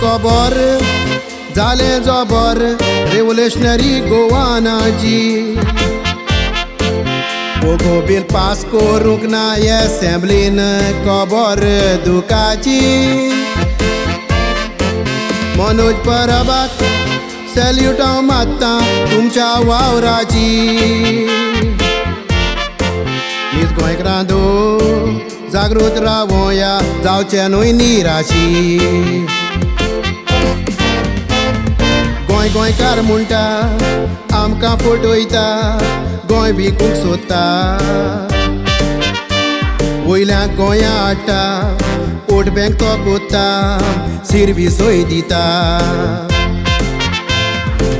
खबर जाले जबर रेव्होल्युशनरी गोवानाची पोगो बिल पास करूंक ना एसेंब्लीन खबर दुखाची मनोज परबाक सॅल्यूट हांव मारता तुमच्या वावराची न्हीद गोंयकारांदो जागृत रावया जावचे न्हय निराशी गोंय गोंयकार म्हणटा आमकां फटयता गोंय विकूंक सोदता वयल्यान गोंया हाडटा वोट बँक तो कोत्ता सर्विसोय दिता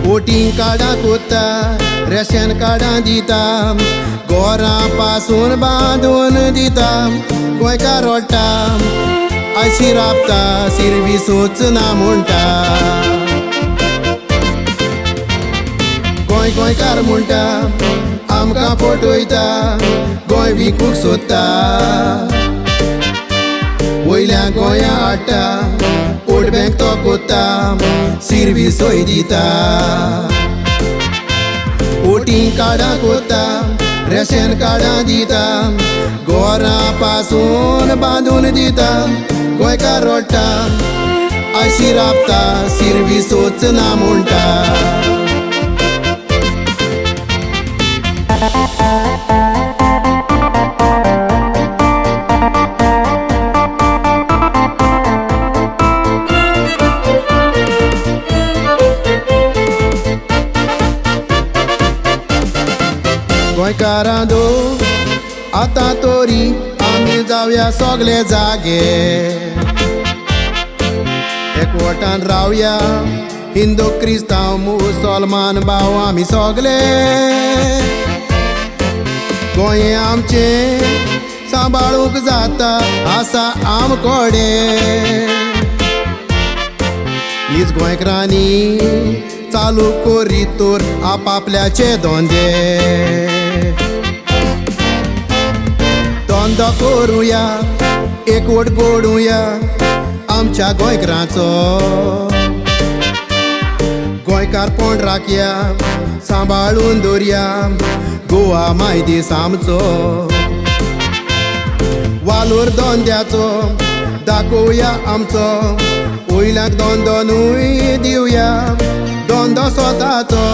वोटींग कार्डां कोत्ता रेशन कार्डां दिता घरां पासून बांदून दिता गोंयकार रडटा आयशी राबता सर्विसूच ना म्हणटा गोंय गोंयकार म्हणटा आमकां फटयता गोंय विकूंक सोदता वयल्या गोंया हाडटा वोट बँक तो कोत्ता सर्विसोय दिता वोटींग कार्डां कोत्ता रेशन कार्डां दिता घरां पासून बांदून दिता गोंयकार रडटा आयशी राबता सर्विसूच ना म्हणटा गोंयकारांदो आतां तोरी आमी जावया सगळे जागे एकवटान रावया हिंदू क्रिस्तांव मुसलमान भाव आमी सगळे गोंय आमचें सांबाळूंक जाता आसा आमकोडे हीच गोंयकारांनी चालू करीत तर आपापल्याचे धंदे धंदो करुया एकवट घडोवया आमच्या गोंयकारांचो गोंयकारपण राखया सांबाळून दवरया गोवा मायदेस आमचो वालोर धंद्याचो दाखोवया आमचो वयल्याक धंदो न्हय दिवया धंदो स्वताचो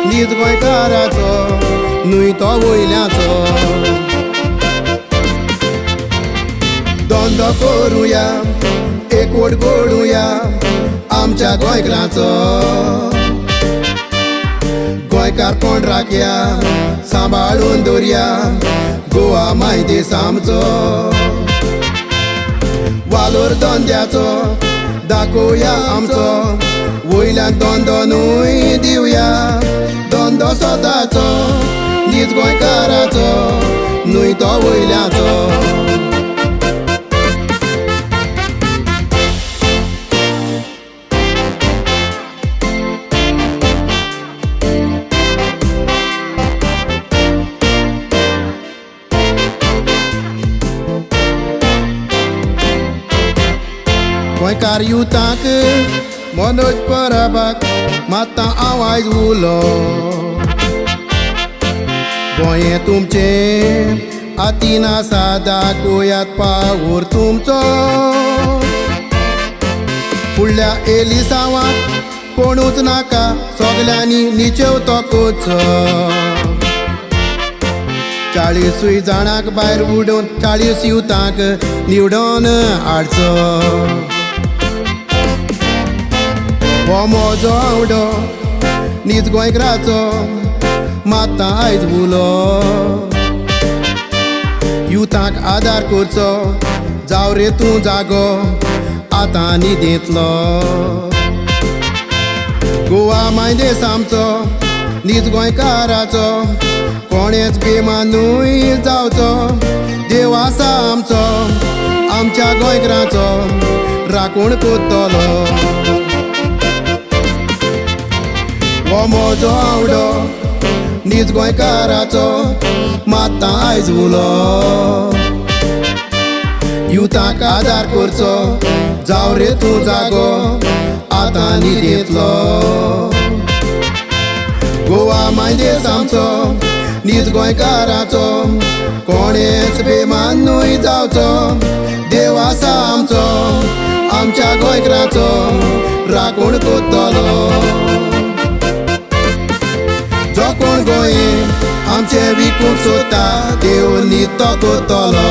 न्हीद गोंयकाराचो न्हय तो वयल्याचो धंदो करुया एकवट घडोवया आमच्या गोंयकारांचो गोंयकारपण राखया सांबाळून दवरया गोवा मायदेस आमचो वालोर धंद्याचो दाखोवया आमचो वयल्यान धंदो न्हय दिवया धंदो स्वताचो न्हीद गोंयकाराचो न्हय तो वयल्याचो गोंयकार युथाक मनोज परबाक मात्ता हांव आयज उलो गोंय तुमचें हातीन आसा दाखोवयात पावोर तुमचो फुडल्या एलिसांवाक कोणूच नाका सगल्यांनी निचेव तोकोचो 40 जाणांक भायर उडोवन 40 युथांक निवडोन हाडचो हो म्हजो आवडो न्हीद गोंयकाराचो मात्ता आयज उलो युथांक आदार करचो जाव रे तूं जागो आतां न्हिदेंतलो गोवा मायदेस आमचो न्हीद गोंयकाराचो कोणेच बेमान न्हय जावचो देव आसा आमचो आमच्या गोंयकाराचो राखण करतलो हो म्हजो आवडो न्हीद गोंयकाराचो मात्ता आयज उलो युथांक आदार करचो जाव रे तूं जागो आतां न्हिदेंतलो गोवा मायदेस आमचो न्हीद गोंयकाराचो कोणेच बेमान न्हय जावचो देव आसा आमचो आमच्या गोंयकाराचो राखण कोत्तलो जो कोण गोंय आमचे विकूंक सोदता देव न्हीद तो कोत्तलो